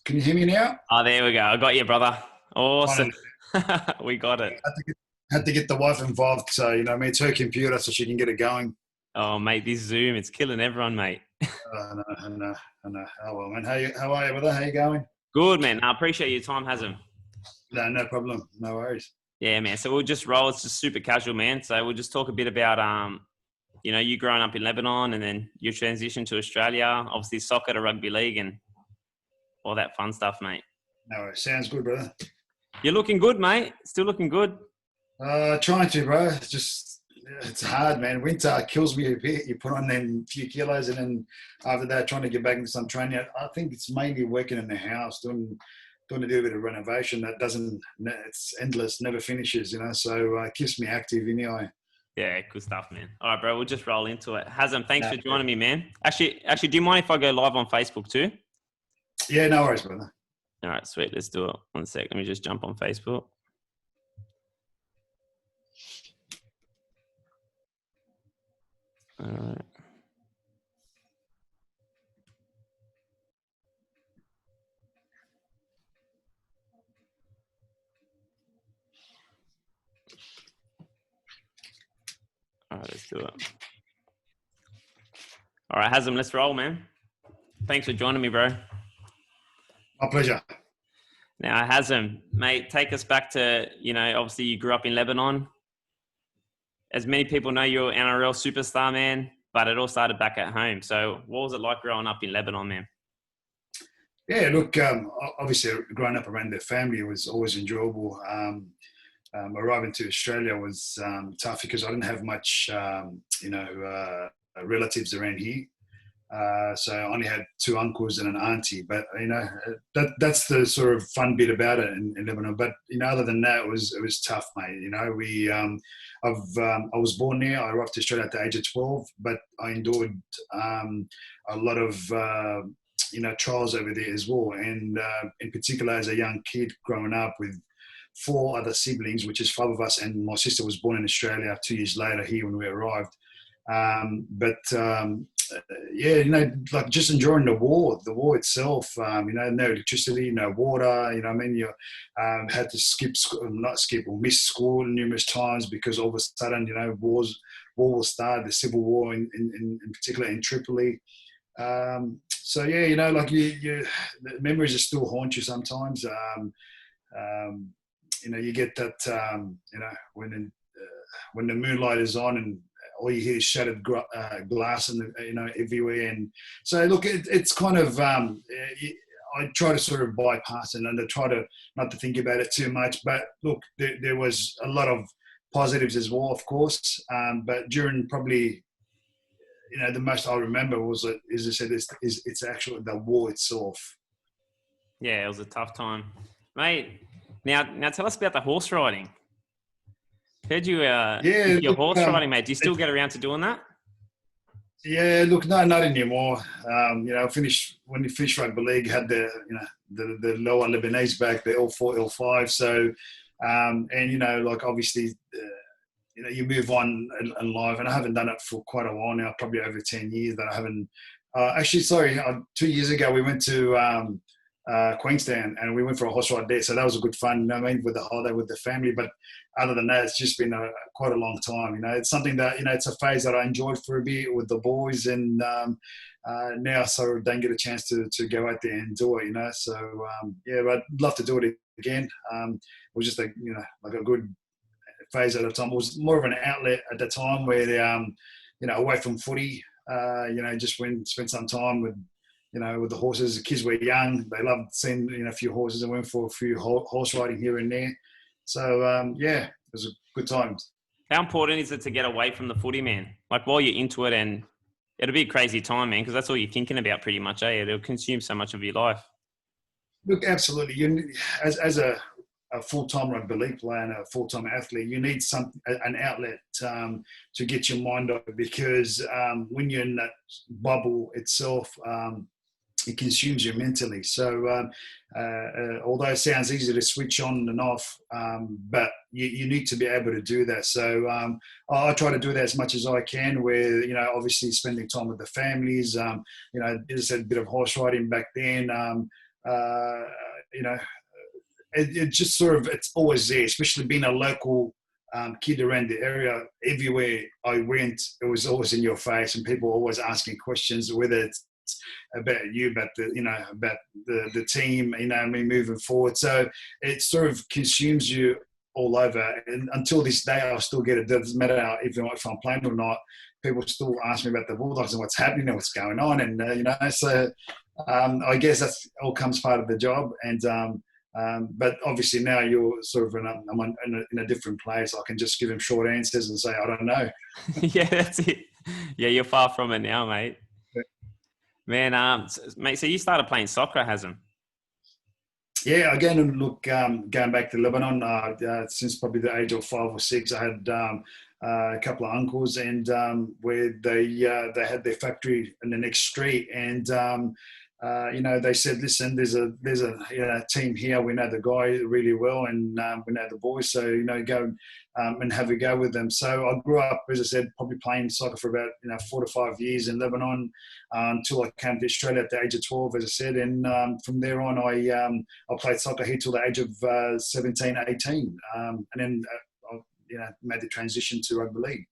Can you hear me now? Oh, there we go. I got you, brother. Awesome. Finally, We got it. had to get the wife involved, so I mean, it's her computer, so she can get it going. Oh, mate, this Zoom, it's killing everyone, mate. No, I know, I know. Oh well, man. How are you, brother? How you going? Good, man. I appreciate your time, Hazem. No, no problem. No worries. Yeah, man. So we'll just roll. It's just super casual, man. So we'll just talk a bit about, you growing up in Lebanon and then your transition to Australia, obviously soccer to rugby league and all that fun stuff, mate. No worries. Sounds good, brother. You're looking good, mate. Still looking good. Trying to, bro. It's hard, man. Winter kills me a bit. You put on them few kilos, and then after that, trying to get back into some training. I think it's mainly working in the house, doing a little bit of renovation. That doesn't. It's endless, never finishes. So it keeps me active anyway. Yeah, good stuff, man. All right, bro. We'll just roll into it. Hazem, thanks No, for joining me, man. Actually, do you mind if I go live on Facebook too? yeah, no worries, brother. All right, sweet. Let's do it. 1 sec. Let me just jump on Facebook. All right. All right, let's do it. All right, Hazem, let's roll, man. Thanks for joining me, bro. My pleasure. Now, Hazem, mate, take us back to, obviously you grew up in Lebanon. As many people know, you're an NRL superstar, man, but it all started back at home. So what was it like growing up in Lebanon, man? Yeah, look, obviously growing up around their family was always enjoyable. Arriving to Australia was tough because I didn't have much, relatives around here. So I only had two uncles and an auntie, but that's the sort of fun bit about it in Lebanon. But other than that, it was tough, mate. I was born there. I arrived to Australia at the age of 12, but I endured a lot of trials over there as well. And in particular, as a young kid growing up with four other siblings, which is five of us, and my sister was born in Australia 2 years later here when we arrived. Like just enjoying the war itself. No electricity, no water. You had to miss school numerous times because all of a sudden, war will start. The civil war in particular in Tripoli. The memories are still haunt you sometimes. You get that when the moonlight is on and all you hear is shattered glass and everywhere. And so look, it's kind of I try to sort of bypass it and I try to not to think about it too much. But look, there was a lot of positives as well, of course. But during probably the most I remember was, as I said, it's actually the war itself. Yeah, it was a tough time, mate. Now tell us about the horse riding. Heard you Yeah, your look, horse riding, mate. Do you still get around to doing that? yeah, look, no, not anymore. When you finished rugby league, had the lower Lebanese back, the L4, L5. So, obviously, you move on in life, and I haven't done it for quite a while now, probably over 10 years that I haven't. Actually, sorry, 2 years ago we went to Queenstown and we went for a horse ride there, so that was a good fun. With the holiday with the family. But other than that, it's just been quite a long time. It's something that it's a phase that I enjoyed for a bit with the boys, and now so don't get a chance to go out there and do it. But I'd love to do it again. It was just like a good phase at the time. It was more of an outlet at the time where away from footy, just spent some time with with the horses. The kids were young. They loved seeing a few horses and went for a few horse riding here and there. So it was a good time. How important is it to get away from the footy, man? Like while you're into it, and it'll be a crazy time, man, because that's all you're thinking about pretty much, eh? It'll consume so much of your life. Look, absolutely. As a full-time rugby league player and a full-time athlete, you need an outlet to get your mind off, because when you're in that bubble itself, it consumes you mentally. So although it sounds easy to switch on and off, but you need to be able to do that. So I try to do that as much as I can, where, obviously spending time with the families, there's a bit of horse riding back then, you know, it just sort of, it's always there, especially being a local kid around the area. Everywhere I went, it was always in your face, and people always asking questions, whether it's about you, about the team, moving forward. So it sort of consumes you all over. And until this day, I still get it. Doesn't matter even if I'm playing or not. People still ask me about the Bulldogs and what's happening and what's going on. And so I guess that's all comes part of the job. And but obviously now you're sort of in a different place. I can just give him short answers and say I don't know. Yeah, that's it. Yeah, you're far from it now, mate. Man, mate, so you started playing soccer, Hazem? Yeah, again, look, going back to Lebanon, since probably the age of 5 or 6, I had a couple of uncles, and where they had their factory in the next street, and they said, listen, there's a team here. We know the guy really well, and we know the boys, so go and have a go with them. So I grew up, as I said, probably playing soccer for about 4 to 5 years in Lebanon until I came to Australia at the age of 12, as I said, and from there on I played soccer here till the age of 17, 18, and then I made the transition to rugby league.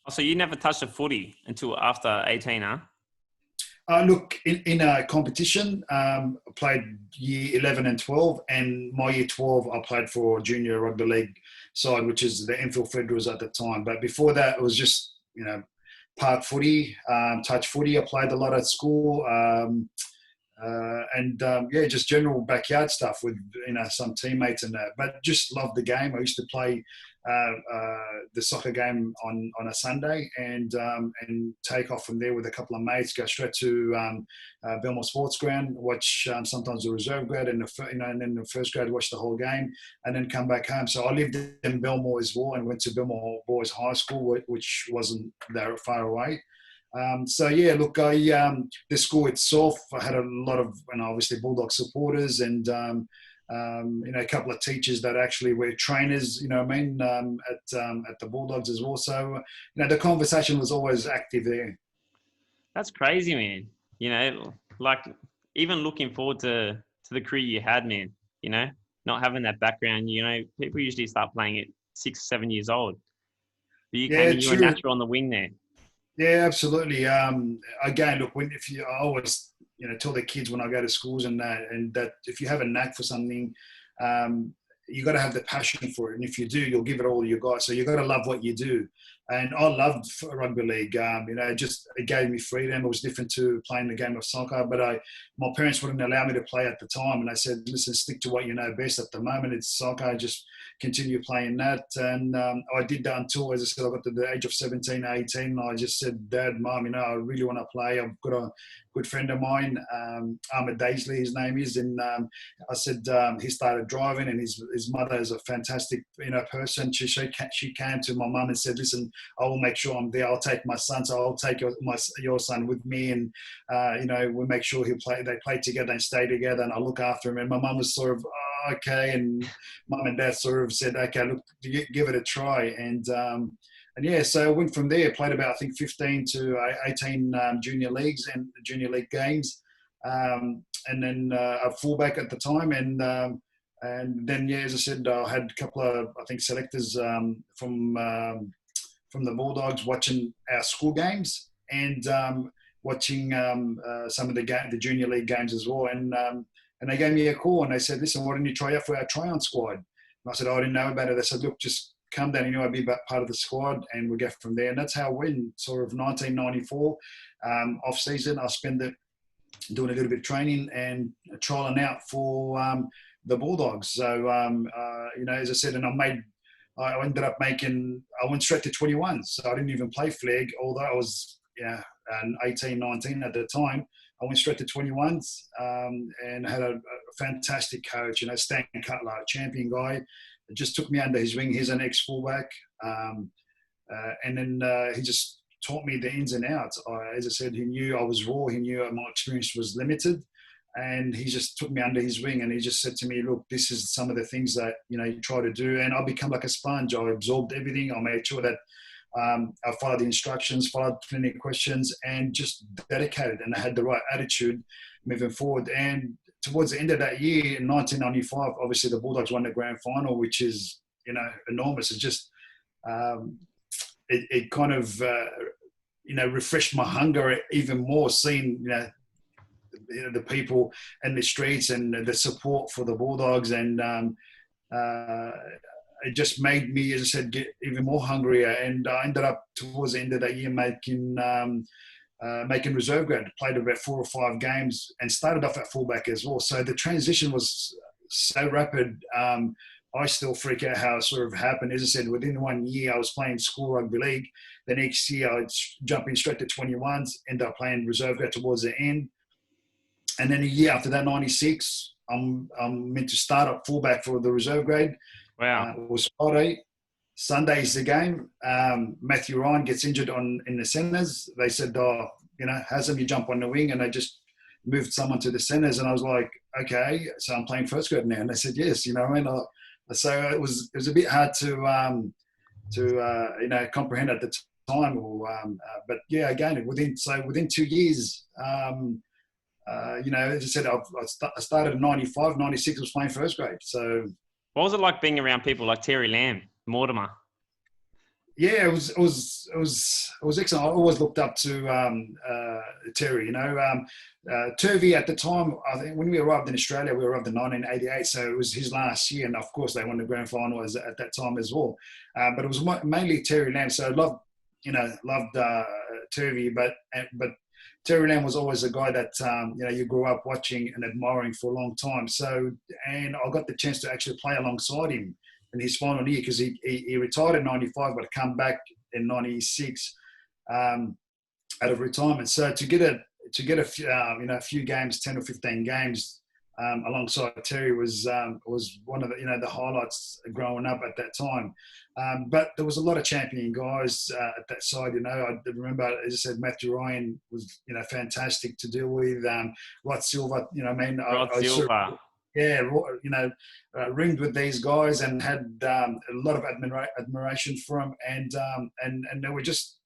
Oh, so you never touched a footy until after 18, huh? Look, in a competition, I played year 11 and 12, and my year 12, I played for junior rugby league side, which is the Enfield Federals at the time. But before that, it was just, park footy, touch footy. I played a lot at school, and just general backyard stuff with, some teammates and that. But just loved the game. I used to play the soccer game on a Sunday, and take off from there with a couple of mates, go straight to Belmore Sports Ground, watch sometimes the reserve grade, and and then the first grade, watch the whole game, and then come back home. So I lived in Belmore as well, and went to Belmore Boys High School, which wasn't that far away. Look, the school itself, I had a lot of, obviously Bulldog supporters, and a couple of teachers that actually were trainers, at the Bulldogs as well. So, the conversation was always active there. That's crazy, man. Like even looking forward to the career you had, man, not having that background, people usually start playing at 6, 7 years old. But you were natural on the wing there. Yeah, absolutely. Again, look, I always, tell the kids when I go to schools and that if you have a knack for something, you got to have the passion for it. And if you do, you'll give it all you got. So you got to love what you do. And I loved rugby league. It gave me freedom. It was different to playing the game of soccer, but my parents wouldn't allow me to play at the time. And I said, listen, stick to what you know best. At the moment, it's soccer. Just continue playing that. And I did that until, as I said, I got to the age of 17, 18. I just said, Dad, Mum, I really want to play. I've got a good friend of mine, Ahmed Daisley, his name is. And I said, he started driving, and his mother is a fantastic, person. She came to my mum and said, listen, I will make sure I'm there. I'll take my son, so I'll take your son with me, and we'll make sure they play together and stay together, and I'll look after him. And my mum was sort of, okay, and mum and dad sort of said, okay, look, give it a try, and so I went from there. Played about, I think, 15 to 18 junior leagues and junior league games, and then a fullback at the time, and then as I said, I had a couple of, I think, selectors from the Bulldogs watching our school games, and watching some of the junior league games as well. And they gave me a call, and they said, listen, why don't you try out for our try-on squad? And I said, I didn't know about it. They said, look, just come down, I'll be part of the squad, and we'll go from there. And that's how I went. Sort of 1994 off season, I spent it doing a little bit of training and trialing out for the Bulldogs. So, as I said, and I ended up I went straight to 21. So I didn't even play flag, although I was 18, 19 at the time. I went straight to 21s, and had a fantastic coach, Stan Cutler, a champion guy. It just took me under his wing. He's an ex-fullback. And then he just taught me the ins and outs. As I said, he knew I was raw. He knew my experience was limited. And he just took me under his wing, and he just said to me, look, this is some of the things that, you try to do. And I become like a sponge. I absorbed everything. I made sure that I followed the instructions, followed plenty of questions, and just dedicated. And I had the right attitude moving forward. And towards the end of that year, in 1995, obviously the Bulldogs won the grand final, which is, enormous. It just, it kind of, refreshed my hunger even more, seeing, the people in the streets and the support for the Bulldogs. And it just made me, as I said, get even more hungrier. And I ended up towards the end of that year making reserve grade. Played about 4 or 5 games and started off at fullback as well. So the transition was so rapid. I still freak out how it sort of happened. As I said, within 1 year, I was playing school rugby league. The next year, I'd jump in straight to 21s, end up playing reserve grade towards the end. And then a year after that, 96, I'm meant to start up fullback for the reserve grade. Wow. It was Friday. Sunday's the game. Matthew Ryan gets injured in the centres. They said, Hazem, you jump on the wing. And they just moved someone to the centres. And I was like, okay, so I'm playing first grade now. And they said, yes, you know what I mean? So it was a bit hard to comprehend at the time. But yeah, again, within 2 years, as I said, I started in 95, 96, I was playing first grade. So what was it like being around people like Terry Lamb, Mortimer? Yeah, it was excellent. I always looked up to Terry. Turvey at the time, I think when we arrived in Australia, we arrived in 1988, so it was his last year, and of course they won the grand final at that time as well. But it was mainly Terry Lamb, so I loved Turvey, but Terry Lamb was always a guy that you grew up watching and admiring for a long time. So, and I got the chance to actually play alongside him in his final year, because he retired in 95, but come back in 96 out of retirement. So to get a few games, 10 or 15 games alongside Terry was one of the highlights growing up at that time. But there was a lot of championing guys at that side. I remember, as I said, Matthew Ryan was fantastic to deal with. Rod Silva, Silva. Ringed with these guys and had a lot of admiration for them, and they were just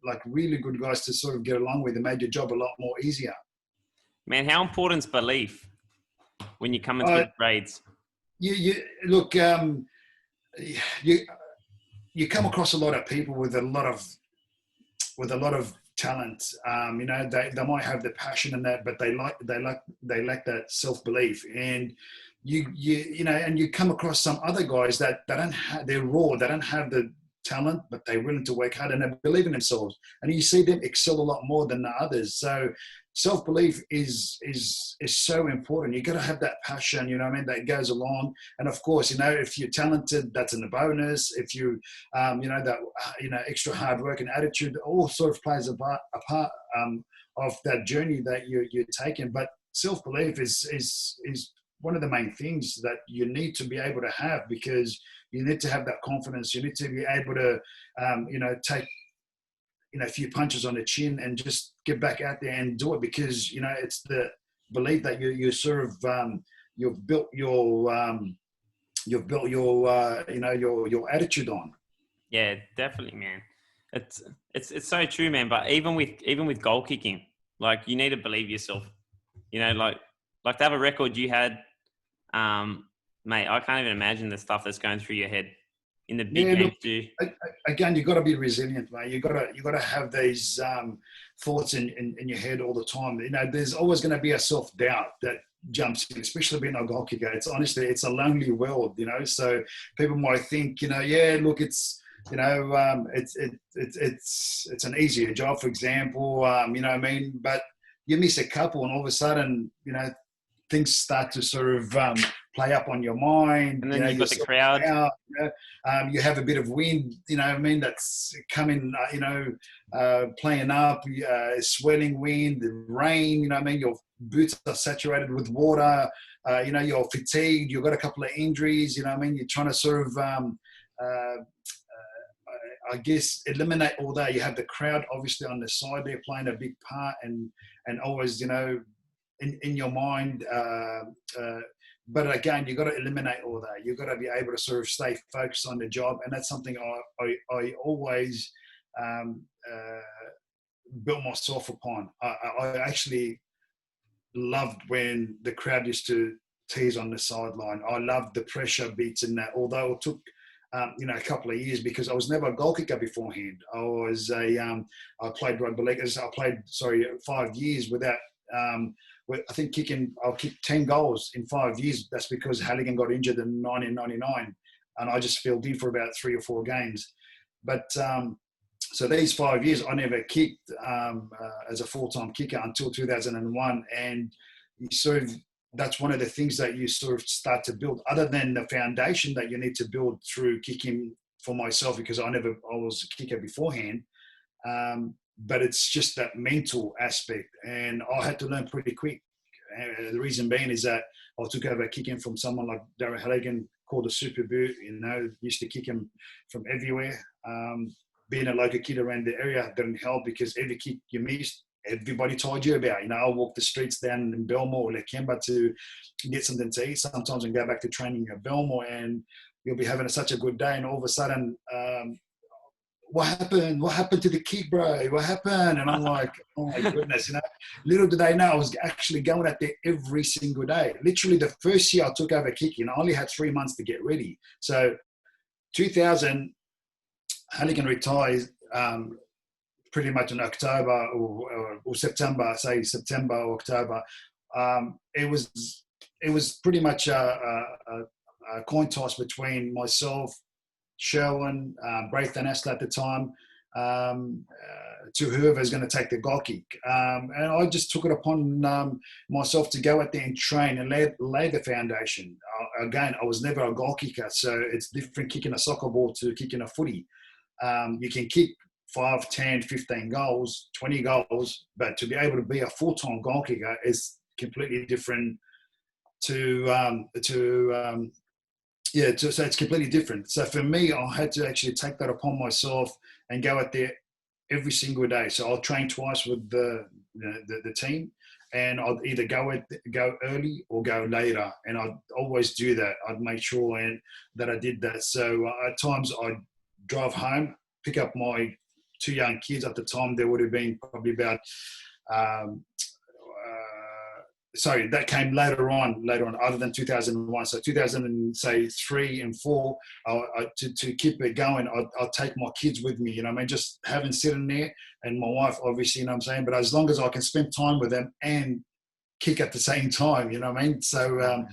like really good guys to sort of get along with, and made your job a lot more easier. Man, how important is belief when you come into the grades? You look, you come across a lot of people with a lot of talent. They might have the passion in that, but they lack that self-belief. And you come across some other guys that don't have, they're raw, they don't have the talent, but they're willing to work hard and they believe in themselves. And you see them excel a lot more than the others. So self-belief is so important. You got to have that passion, that goes along. And of course, if you're talented, that's in the bonus. If you, extra hard work and attitude, all sort of plays a part of that journey that you're taking. But self-belief is one of the main things that you need to be able to have, because you need to have that confidence. You need to be able to, take a few punches on the chin and just get back out there and do it, because it's the belief that you sort of you've built your attitude on. Yeah, definitely, man. It's so true, man. But even with goal kicking, like, you need to believe yourself. Like to have a record you had, mate. I can't even imagine the stuff that's going through your head in the big games too. Again, you got to be resilient, mate. You got to have these thoughts in your head all the time. There's always going to be a self-doubt that jumps in, especially being a goal kicker. It's a lonely world, So people might think, it's it's an easier job, for example, but you miss a couple and all of a sudden, things start to sort of play up on your mind. And then you've got the crowd. Out, you have a bit of wind, that's coming, playing up, swelling wind, the rain, your boots are saturated with water, you're fatigued, you've got a couple of injuries, you're trying to sort of, I guess, eliminate all that. You have the crowd obviously on the side there playing a big part, and always, you know, in your mind. But again, you've got to eliminate all that. You've got to be able to sort of stay focused on the job, and that's something I always built myself upon. I actually loved when the crowd used to tease on the sideline. I loved the pressure beats in that, although it took you know, a couple of years, because I was never a goal kicker beforehand. I played rugby league. I played 5 years without. I think I'll kick 10 goals in 5 years. That's because Halligan got injured in 1999, and I just filled in for about 3 or 4 games. But so these 5 years, I never kicked as a full-time kicker until 2001, and you sort of, that's one of the things that you sort of start to build, other than the foundation that you need to build through kicking for myself, because I was a kicker beforehand. But it's just that mental aspect, and I had to learn pretty quick. And the reason being is that I took over kicking from someone like Darren Halligan, called a super boot. You know, used to kick him from everywhere. Being a local kid around the area didn't help, because every kick you missed, everybody told you about. You know, I walk the streets down in Belmore or Lakemba to get something to eat sometimes, and go back to training at Belmore, and you'll be having such a good day, and all of a sudden, what happened? What happened to the kick, bro? What happened? And I'm like, oh my goodness, you know. Little did they know I was actually going out there every single day. Literally, the first year I took over kicking, I only had 3 months to get ready. So 2000, Halligan retired pretty much in October or September, say September or October. It was pretty much a coin toss between myself, Sherwin, Braithen Astle at the time, to whoever's going to take the goal kick. And I just took it upon myself to go out there and train and lay the foundation. Again, I was never a goal kicker, so it's different kicking a soccer ball to kicking a footy. You can kick 5, 10, 15 goals, 20 goals, but to be able to be a full-time goal kicker is completely different so it's completely different. So for me, I had to actually take that upon myself and go out there every single day. So I'll train twice with the team, and I'd either go early or go later, and I'd always do that. I'd make sure that I did that. So at times I'd drive home, pick up my 2 young kids. At the time, there would have been probably about that came later on, other than 2001. So 2003 and 4, to keep it going, I'll take my kids with me, you know what I mean? Just having sitting there, and my wife, obviously, you know what I'm saying? But as long as I can spend time with them and kick at the same time, you know what I mean? So,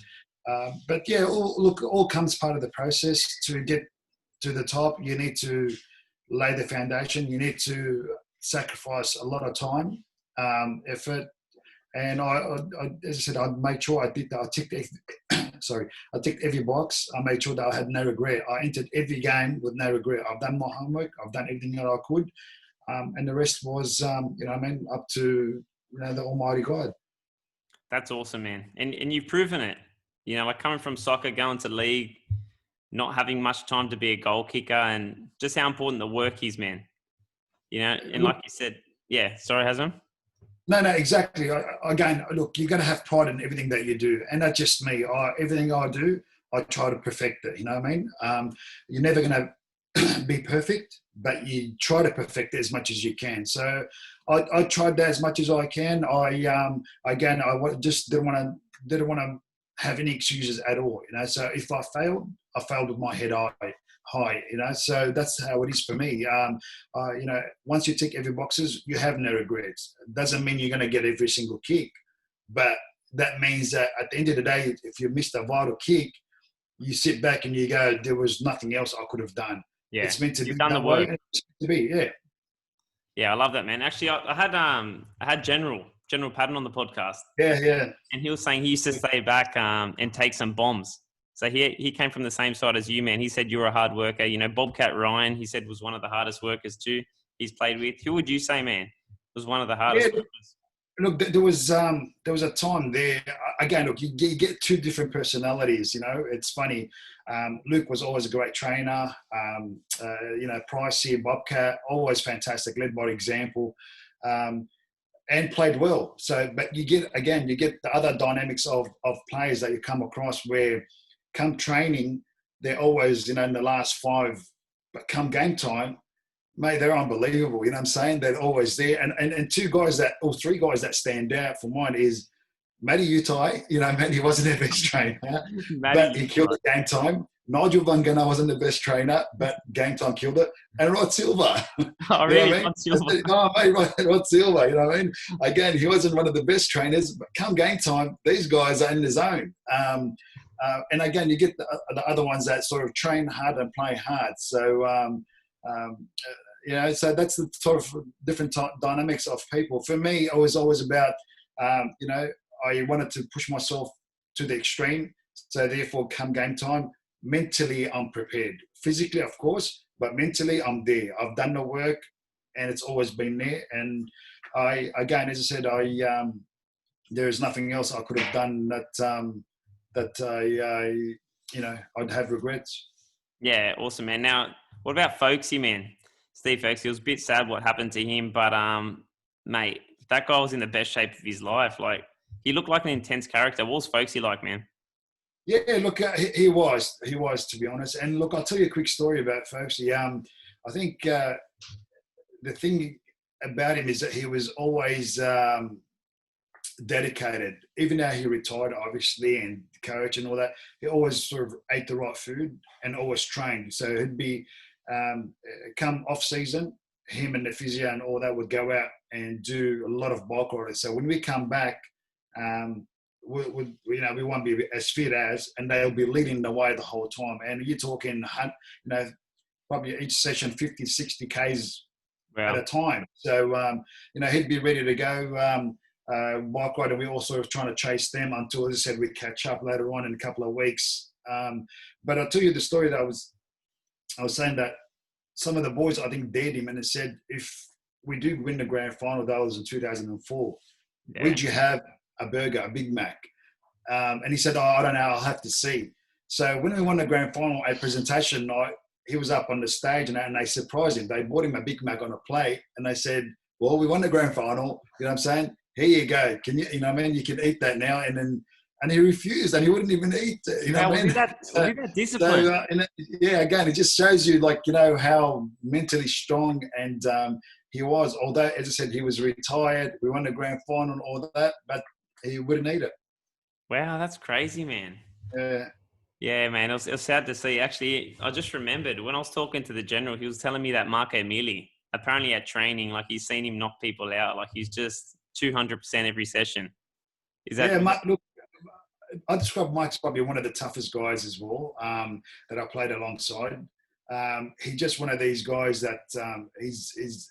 but yeah, all comes part of the process. To get to the top, you need to lay the foundation. You need to sacrifice a lot of time, effort. And I as I said, I made sure I did that. I ticked every box. I made sure that I had no regret. I entered every game with no regret. I've done my homework. I've done everything that I could. And the rest was, you know what I mean, up to, you know, the Almighty God. That's awesome, man. And you've proven it. You know, like coming from soccer, going to league, not having much time to be a goal kicker, and just how important the work is, man. You know, and like you said, yeah, sorry, Hazem? No, exactly. Again, look, you're going to have pride in everything that you do. And that's just me. Everything I do, I try to perfect it. You know what I mean? You're never going to be perfect, but you try to perfect it as much as you can. So I tried that as much as I can. I just didn't want to have any excuses at all. You know, so if I failed with my head high, you know, so that's how it is for me. You know, once you tick every boxes, you have no regrets. It doesn't mean you're going to get every single kick, but that means that at the end of the day, if you missed a vital kick, you sit back and you go, there was nothing else I could have done. Yeah, it's meant to You've be done that the work. way. It's meant to be, yeah. Yeah, I love that, man. Actually, I had General Patton on the podcast. Yeah. And he was saying he used to stay back and take some bombs. So he came from the same side as you, man. He said you were a hard worker. You know, Bobcat Ryan, he said, was one of the hardest workers too he's played with. Who would you say, man, was one of the hardest workers? Look, there was a time there. Again, look, you get two different personalities. You know, it's funny. Luke was always a great trainer. You know, Pricey, Bobcat, always fantastic, led by example, and played well. So, but you get the other dynamics of players that you come across where, come training, they're always, you know, in the last five, but come game time, mate, they're unbelievable. You know what I'm saying? They're always there. And two guys three guys that stand out for mine is Matty Utai. You know, Matty wasn't their best trainer, but he killed the game time. Nigel Vangana wasn't the best trainer, but game time killed it. And Rod Silva. Oh, really? I mean? Rod Silva. No, mate, Rod Silva, you know what I mean? Again, he wasn't one of the best trainers, but come game time, these guys are in the zone. And again, you get the other ones that sort of train hard and play hard. So, you know, so that's the sort of different dynamics of people. For me, it was always about, you know, I wanted to push myself to the extreme. So therefore, come game time, mentally I'm prepared. Physically, of course, but mentally I'm there. I've done the work, and it's always been there. And I, again, as I said, there is nothing else I could have done that you know, I'd have regrets. Yeah, awesome, man. Now, what about Folksy, man? Steve Folksy, it was a bit sad what happened to him, but mate, that guy was in the best shape of his life. Like, he looked like an intense character. What was Folksy like, man? Yeah, look, he was, to be honest. And look, I'll tell you a quick story about Folksy. I think the thing about him is that he was always dedicated. Even though he retired, obviously, and coach and all that, he always sort of ate the right food and always trained. So he'd be come off season, him and the physio and all that would go out and do a lot of bulk orders. So when we come back, we won't be as fit as, and they'll be leading the way the whole time. And you're talking, you know, probably each session 50, 60 Ks at a time. So, you know, he'd be ready to go. Bike ride, and we all sort of trying to chase them until, as I said, we'd catch up later on in a couple of weeks. But I'll tell you the story that I was saying that some of the boys, I think, dared him and it said, if we do win the grand final, that was in 2004, would you have a burger, a Big Mac? And he said, I don't know, I'll have to see. So when we won the grand final at presentation night, he was up on the stage and they surprised him. They bought him a Big Mac on a plate and they said, well, we won the grand final. You know what I'm saying? Here you go. Can you know what I mean? You can eat that now. And he refused, and he wouldn't even eat it. You know what I mean? That discipline. So, yeah, again, it just shows you, like, you know, how mentally strong and he was. Although, as I said, he was retired. We won the grand final and all that, but he wouldn't eat it. Wow, that's crazy, man. Yeah. Yeah, man. It was sad to see. Actually, I just remembered when I was talking to the general, he was telling me that Marco Mealy, apparently at training, like, he's seen him knock people out. Like, he's just 200% every session. Is that? Yeah, look, I describe Mike's probably one of the toughest guys as well that I played alongside. He's just one of these guys that he's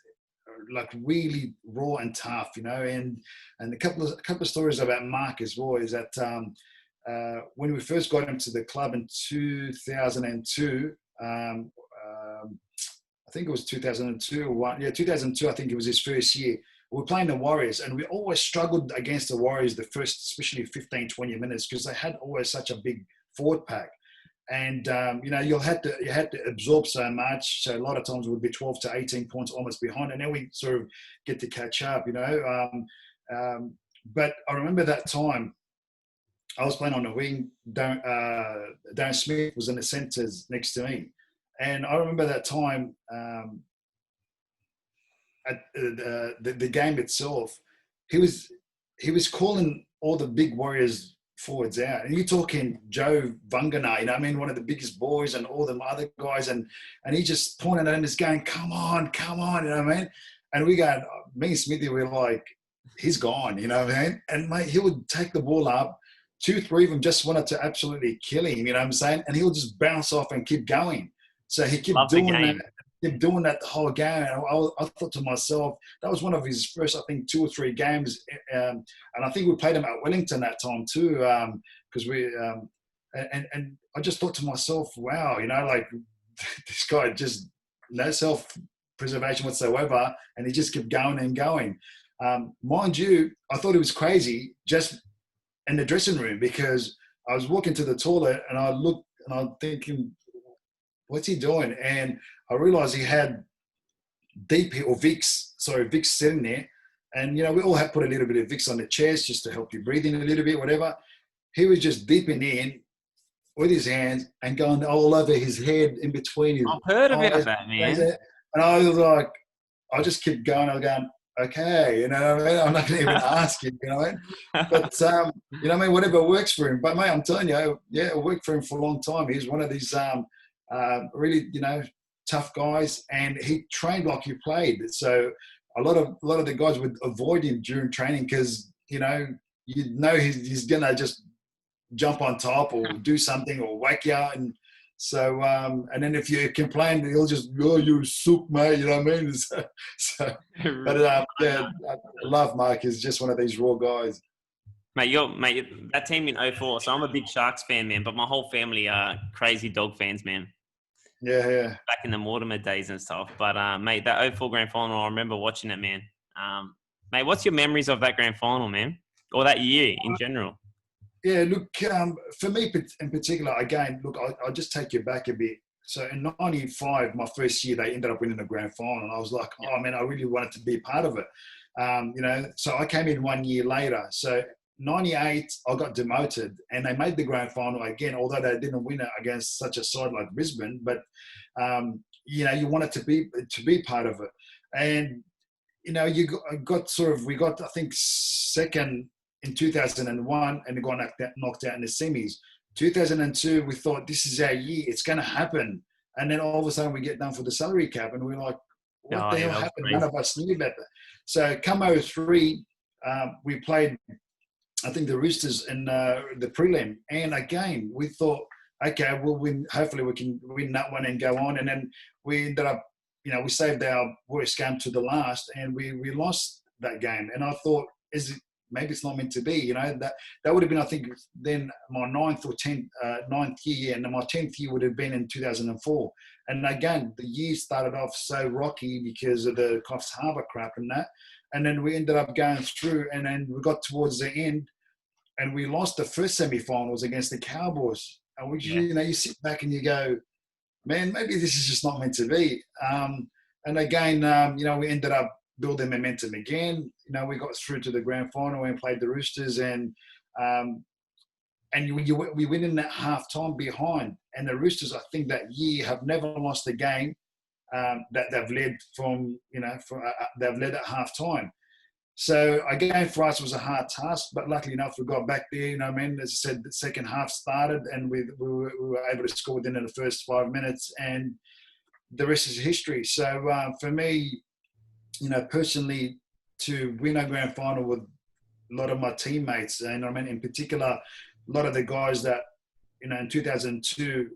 like really raw and tough, you know. And a couple of stories about Mark as well is that when we first got him to the club in 2002, I think it was 2002 or one. Yeah, 2002. I think it was his first year. We were playing the Warriors, and we always struggled against the Warriors the first, especially 15, 20 minutes, because they had always such a big forward pack. And, you know, you had to absorb so much. So a lot of times it would be 12 to 18 points almost behind, and then we sort of get to catch up, you know. But I remember that time I was playing on the wing. Darren Smith was in the centres next to me. And I remember that time at the game itself, he was calling all the big Warriors forwards out. And you're talking Joe Vangana, you know what I mean, one of the biggest boys, and all the other guys. And he just pointed at him, just going, come on, you know what I mean? And we go, me and Smithy, we're like, he's gone, you know what I mean? And mate, he would take the ball up. 2, 3 of them just wanted to absolutely kill him, you know what I'm saying? And he'll just bounce off and keep going. So he kept doing that the whole game. And I thought to myself, that was one of his first, I think, 2 or 3 games. And I think we played him at Wellington that time too, because and I just thought to myself, wow, you know, like, this guy just no self-preservation whatsoever, and he just kept going and going. Mind you, I thought it was crazy just in the dressing room, because I was walking to the toilet and I looked and I'm thinking, what's he doing? And I realized he had Vicks sitting there. And, we all have put a little bit of Vicks on the chest just to help you breathe in a little bit, whatever. He was just dipping in with his hands and going all over his head, in between his I've heard eyes. about that, man. And I was like, I just kept going. I was going, okay, you know what I mean? I'm not going to even ask him, you know what I mean? But, you know what I mean? Whatever works for him. But, mate, I'm telling you, yeah, it worked for him for a long time. He's one of these really, tough guys, and he trained like he played. So a lot of the guys would avoid him during training because, he's going to just jump on top or do something or whack you out. And so, and then if you complain, he'll just, oh, you sook, mate, you know what I mean? But yeah, I love Mark. He's just one of these raw guys. Mate, that team in 04, so I'm a big Sharks fan, man, but my whole family are crazy dog fans, man. Yeah. Back in the Mortimer days and stuff. But, mate, that 04 grand final, I remember watching it, man. Mate, what's your memories of that grand final, man? Or that year in general? Yeah, look, for me in particular, again, look, I'll just take you back a bit. So in 95, my first year, they ended up winning the grand final. And I was like, oh, man, I really wanted to be part of it. So I came in 1 year later. So 98, I got demoted and they made the grand final again, although they didn't win it against such a side like Brisbane. But, you wanted to be part of it. And, we got, I think, second in 2001, and they got knocked out in the semis. 2002, we thought, this is our year, it's going to happen. And then all of a sudden we get done for the salary cap and we're like, what the hell happened? None of us knew about that. So come 03, we played, I think, the Roosters in the prelim. And again, we thought, okay, we'll win. Hopefully we can win that one and go on. And then we ended up, we saved our worst game to the last and we lost that game. And I thought, maybe it's not meant to be, that would have been, I think, then my ninth year, and then my 10th year would have been in 2004. And again, the year started off so rocky because of the Coffs Harbour crap and that. And then we ended up going through, and then we got towards the end and we lost the first semi-finals against the Cowboys. And you sit back and you go, man, maybe this is just not meant to be. And again, we ended up building momentum again. We got through to the grand final and played the Roosters, and we went in that half time behind. And the Roosters, I think, that year have never lost a game that they've led they've led at half time. So again, for us, it was a hard task, but luckily enough, we got back there. As I said, the second half started, and we were able to score within the first 5 minutes, and the rest is history. So for me, personally, to win a grand final with a lot of my teammates, and in particular, a lot of the guys that, in 2002,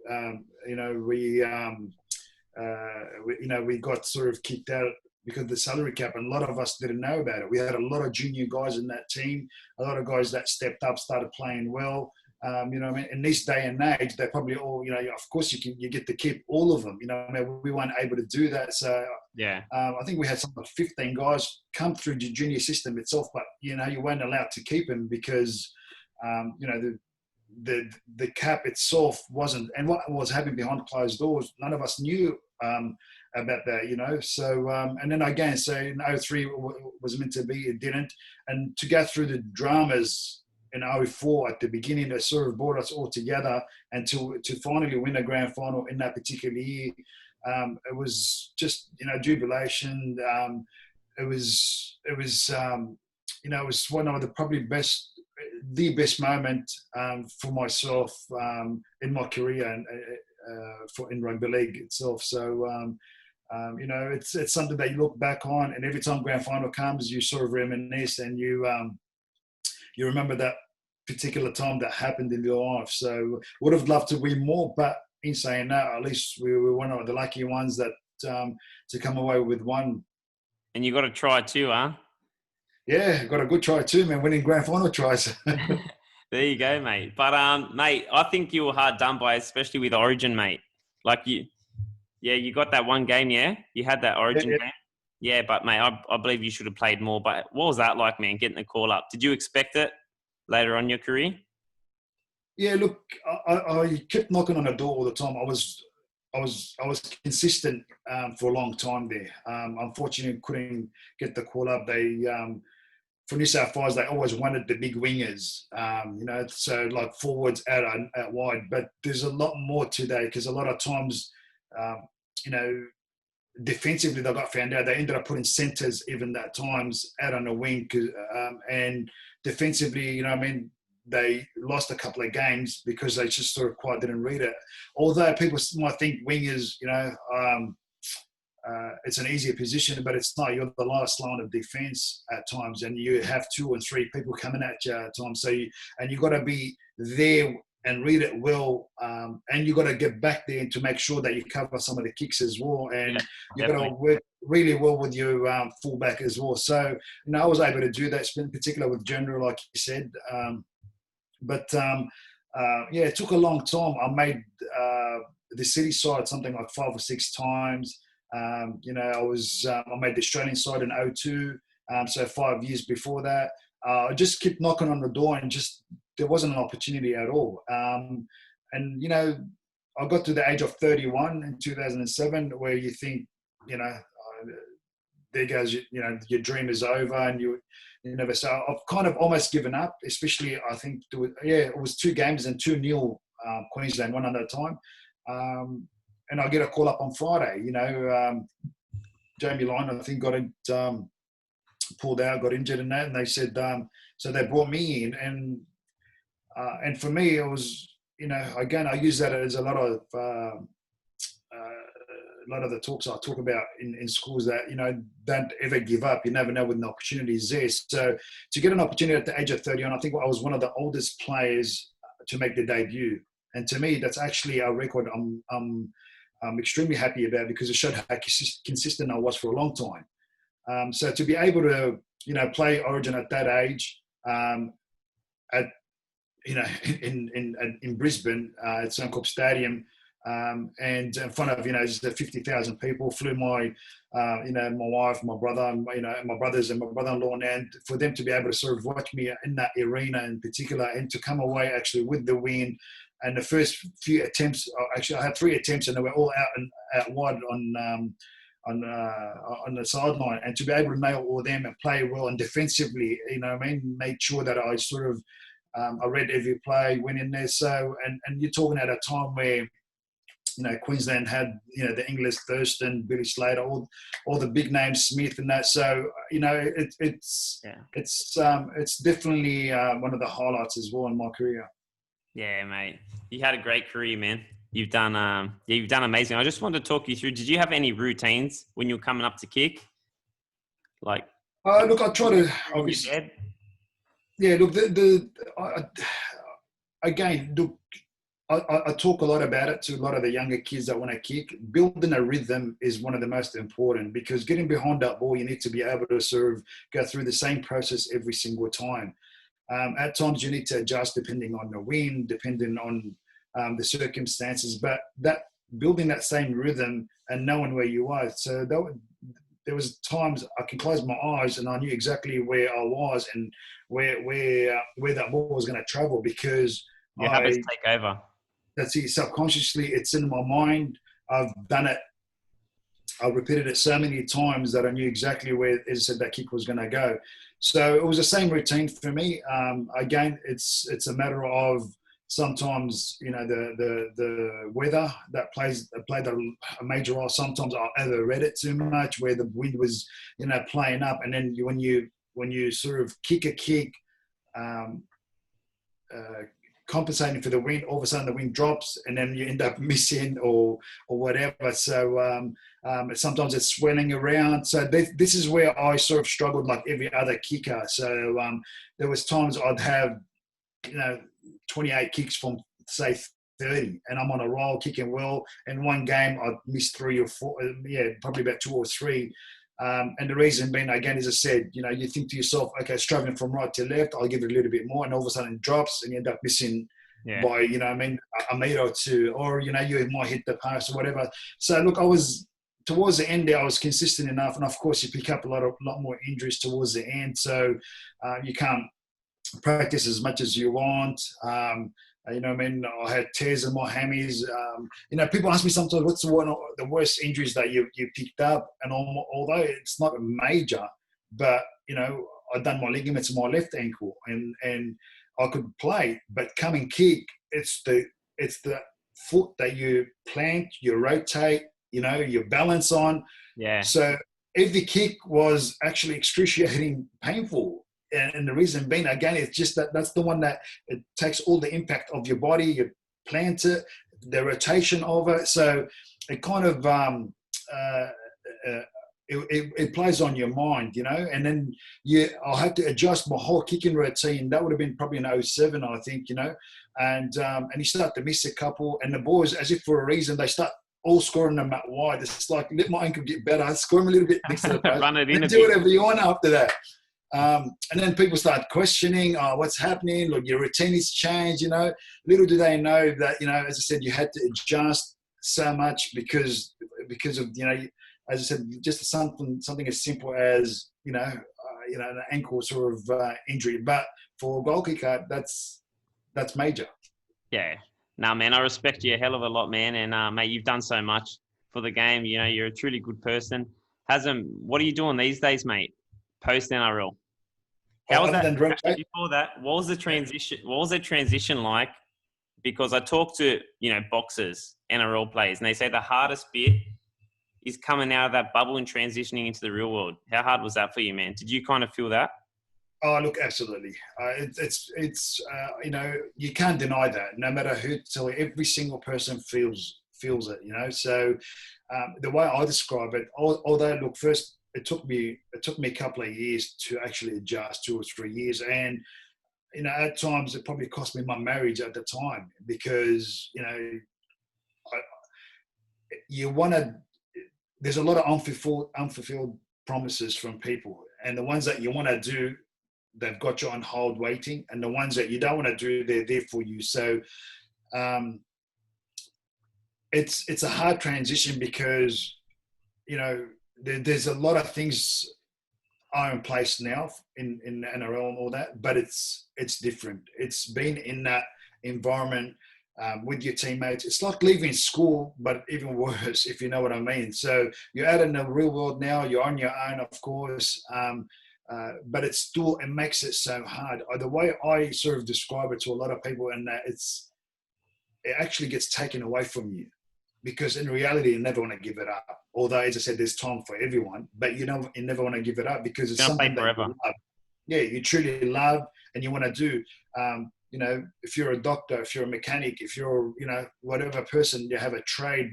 we got sort of kicked out because of the salary cap, and a lot of us didn't know about it. We had a lot of junior guys in that team, a lot of guys that stepped up, started playing well. In this day and age, they probably all, of course you get to keep all of them. We weren't able to do that. So yeah, I think we had something like 15 guys come through the junior system itself, but you weren't allowed to keep them because the cap itself wasn't, and what was happening behind closed doors, none of us knew about that. So and then again, so in 03 was meant to be, it didn't, and to go through the dramas in 04 at the beginning that sort of brought us all together, and to finally win a grand final in that particular year, it was just jubilation. It was one of the best moment for myself in my career and in rugby league itself. So it's something that you look back on, and every time grand final comes, you sort of reminisce and you remember that particular time that happened in your life. So would have loved to win more, but in saying that, at least we were one of the lucky ones that to come away with one. And you got a try too, huh? Yeah, got a good try too, man. Winning grand final tries. There you go, mate. But mate, I think you were hard done by, especially with Origin, mate. Like you got that one game, yeah? You had that Origin game. Yeah, but mate, I believe you should have played more. But what was that like, man, getting the call up? Did you expect it later on in your career? Yeah, look, I kept knocking on the door all the time. I was consistent for a long time there. Unfortunately, couldn't get the call up. They for New South Wales, they always wanted the big wingers, so like forwards out wide. But there's a lot more today because a lot of times, um, you know, defensively they got found out. They ended up putting centres even at times out on the wing, and defensively, they lost a couple of games because they just sort of quite didn't read it. Although people might think wingers, it's an easier position, but it's not. You're the last line of defence at times, and you have 2 and 3 people coming at you at times. So you've got to be there and read it well, and you've got to get back there to make sure that you cover some of the kicks as well, and you've got to work really well with your fullback as well. So I was able to do that, in particular with General, like you said. It took a long time. I made the city side something like 5 or 6 times. I made the Australian side in 2002, so 5 years before that. I just kept knocking on the door and just there wasn't an opportunity at all. I got to the age of 31 in 2007 where you think, there goes, your dream is over and you never. So I've kind of almost given up, especially I think, it was 2 games and 2-0 Queensland, one at a time. And I get a call up on Friday, Jamie Lyon, I think, got it, pulled out, got injured in that. And they said, so they brought me in. And for me, it was, again, I use that as a lot of the talks I talk about in schools that, don't ever give up. You never know when the opportunity is there. So to get an opportunity at the age of 31, I think I was one of the oldest players to make the debut. And to me, that's actually a record I'm extremely happy about because it showed how consistent I was for a long time. So to be able to, play Origin at that age, in Brisbane at Suncorp Stadium, and in front of just 50,000 people, flew my my wife, my brother, my brothers and my brother-in-law, and for them to be able to sort of watch me in that arena in particular, and to come away actually with the win. And the first few attempts, actually I had 3 attempts, and they were all out wide on the sideline, and to be able to nail all them and play well and defensively, made sure that I sort of I read every play, went in there. So and you're talking at a time where Queensland had the English Thurston, Billy Slater, all the big names, Smith and that. So it's definitely one of the highlights as well in my career. Yeah, mate, you had a great career, man. You've done amazing. I just wanted to talk you through. Did you have any routines when you were coming up to kick? Like, look, I try to obviously. Yeah, look, again, look, I talk a lot about it to a lot of the younger kids that want to kick. Building a rhythm is one of the most important because getting behind that ball, you need to be able to sort of go through the same process every single time. At times, you need to adjust depending on the wind, depending on the circumstances, but that building that same rhythm and knowing where you are. So there was times I can close my eyes and I knew exactly where I was and where that ball was going to travel because your habits take over. That's it. Subconsciously, it's in my mind. I've done it. I've repeated it so many times that I knew exactly where, as I said, that kick was going to go. So it was the same routine for me. Again, it's a matter of sometimes the weather that played a major role. Sometimes I overread it too much, where the wind was playing up, and then when you sort of kick a kick. Compensating for the wind, all of a sudden the wind drops and then you end up missing or whatever. So sometimes it's swelling around. So this is where I sort of struggled like every other kicker. So there was times I'd have 28 kicks from say 30 and I'm on a roll kicking well. In one game I'd miss 3 or 4, probably about 2 or 3. And the reason being, again, as I said, you think to yourself, okay, it's traveling from right to left, I'll give it a little bit more, and all of a sudden it drops and you end up missing by, a metre or 2, or, you might hit the post or whatever. So, look, I was towards the end there, I was consistent enough, and of course you pick up a lot more injuries towards the end, so you can't practice as much as you want. You know what I mean? I had tears in my hammies. You know, people ask me sometimes, what's the worst injuries that you picked up? And although it's not major, but, you know, I'd done my ligaments in my left ankle, and I could play, but come and kick, it's the foot that you plant, you rotate, you know, you balance on. Yeah. So every kick was actually excruciating painful. And the reason being, again, it's just that's the one that it takes all the impact of your body, you plant it, the rotation of it. So it kind of, it plays on your mind, you know, and then I had to adjust my whole kicking routine. That would have been probably in 07, I think, you know, and you start to miss a couple, and the boys, as if for a reason, they start all scoring them out wide. It's like, let my ankle get better, score them a little bit next to the post, Run it in and do whatever you want after that. And then people start questioning, what's happening? Look, your routine has changed, you know. Little do they know that, you know, as I said, you had to adjust so much because of, you know, as I said, just something as simple as, you know, an ankle sort of injury. But for a goal kicker, that's major. Yeah. No, man, I respect you a hell of a lot, man. And, mate, you've done so much for the game. You know, you're a truly good person. Hazem, what are you doing these days, mate? Post NRL. How was that? Before that, what was the transition? What was the transition like? Because I talked to, you know, boxers, NRL players, and they say the hardest bit is coming out of that bubble and transitioning into the real world. How hard was that for you, man? Did you kind of feel that? Oh, look, absolutely. It's you know, you can't deny that. No matter who tell you, every single person feels it, you know. So the way I describe it, although look, first it took me a couple of years to actually adjust, 2 or 3 years, and you know, at times it probably cost me my marriage at the time, because you know, you want to. There's a lot of unfulfilled promises from people, and the ones that you want to do, they've got you on hold waiting, and the ones that you don't want to do, they're there for you. So it's a hard transition, because you know, there's a lot of things are in place now in the NRL and all that, but it's different. It's been in that environment with your teammates. It's like leaving school, but even worse, if you know what I mean. So you're out in the real world now. You're on your own, of course, but it makes it so hard. The way I sort of describe it to a lot of people, and that it actually gets taken away from you, because in reality, you never want to give it up. Although, as I said, there's time for everyone, but you never want to give it up, because it's something that you love. Yeah, you truly love, and you want to do. You know, if you're a doctor, if you're a mechanic, if you're, you know, whatever person, you have a trade,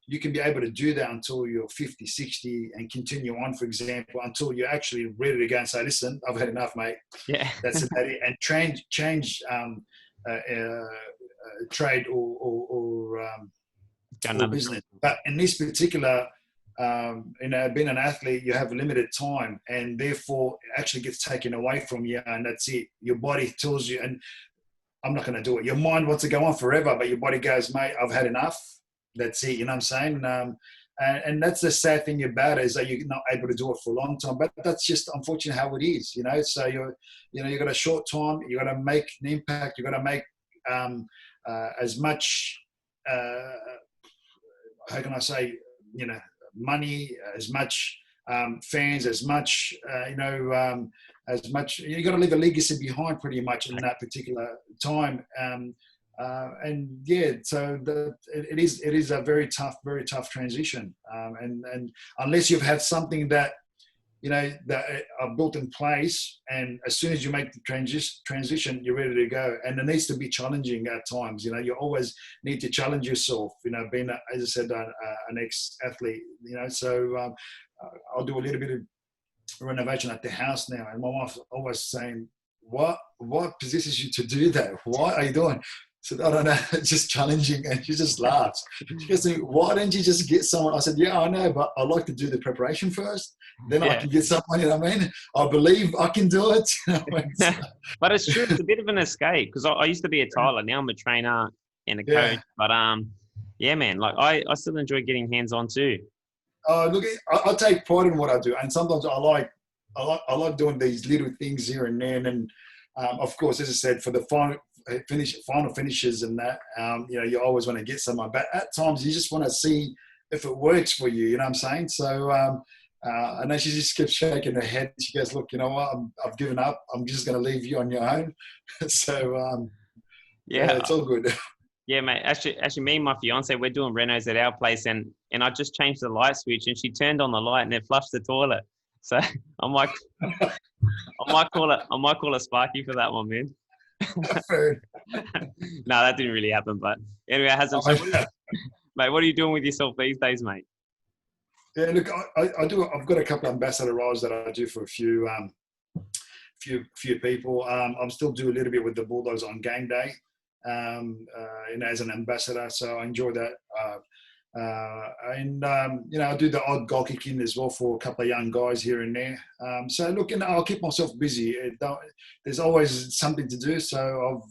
you can be able to do that until you're 50, 60 and continue on, for example, until you're actually ready to go and say, listen, I've had enough, mate. Yeah. That's about it. And change trade or business. But in this particular, you know, being an athlete, you have a limited time, and therefore it actually gets taken away from you, and that's it. Your body tells you, and I'm not going to do it. Your mind wants to go on forever, but your body goes, mate, I've had enough. That's it. You know what I'm saying? And that's the sad thing about it, is that you're not able to do it for a long time. But that's just unfortunately how it is, you know. So you've got a short time. You got to make an impact. You got to make as much. How can I say? You know, money, as much fans, as much as much. You got to leave a legacy behind, pretty much, in that particular time. And yeah, so it is a very tough transition. And unless you've had something that, you know, that are built in place, and as soon as you make the transition, you're ready to go. And it needs to be challenging at times. You know, you always need to challenge yourself. You know, being, as I said, an ex-athlete. You know, so I'll do a little bit of renovation at the house now, and my wife's always saying, "What possesses you to do that? What are you doing?" I said, I don't know, it's just challenging. And she just laughs. She goes to me, why don't you just get someone? I said, yeah, I know, but I like to do the preparation first. Then I can get someone, you know what I mean? I believe I can do it. You know what I mean? But it's true, it's a bit of an escape, because I used to be a Tyler. Now I'm a trainer and a coach. But yeah, man, like I still enjoy getting hands-on too. Look, I take pride in what I do, and sometimes I like doing these little things here and there. And of course, as I said, for the final finishes and that, you always want to get some. But at times, you just want to see if it works for you. You know what I'm saying? So, and then she just kept shaking her head. She goes, "Look, you know what? I've given up. I'm just going to leave you on your own." So, yeah, Yeah. it's all good. Yeah, mate. Actually, me and my fiance, we're doing renos at our place, and I just changed the light switch, and she turned on the light, and it flushed the toilet. So I'm like, I might call it Sparky for that one, man. No, that didn't really happen. But anyway, Hazem. So, mate, what are you doing with yourself these days, mate? Yeah, look, I do. I've got a couple of ambassador roles that I do for a few people. I'm still do a little bit with the Bulldogs on game day, as an ambassador. So I enjoy that. I do the odd goal kicking as well for a couple of young guys here and there. So look, I'll keep myself busy. There's always something to do. So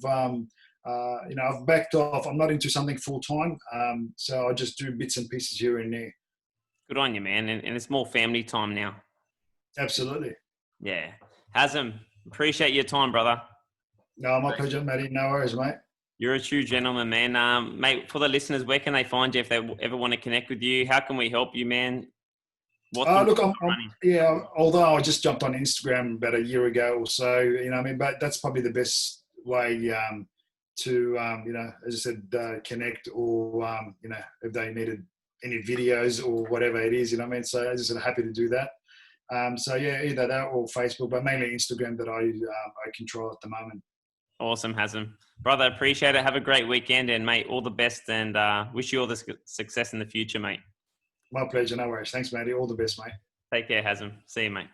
I've backed off. I'm not into something full time. So I just do bits and pieces here and there. Good on you, man. And it's more family time now. Absolutely. Yeah. Hazem, appreciate your time, brother. No, my pleasure, Matty. No worries, mate. You're a true gentleman, man. Mate, for the listeners, where can they find you if they ever want to connect with you? How can we help you, man? Look, although I just jumped on Instagram about a year ago or so, but that's probably the best way to, as I said, connect or, if they needed any videos or whatever it is, So as I said, happy to do that. Either that or Facebook, but mainly Instagram that I control at the moment. Awesome, Hazem. Brother, appreciate it. Have a great weekend, and mate, all the best, and wish you all the success in the future, mate. My pleasure. No worries. Thanks, matey. All the best, mate. Take care, Hazem. See you, mate.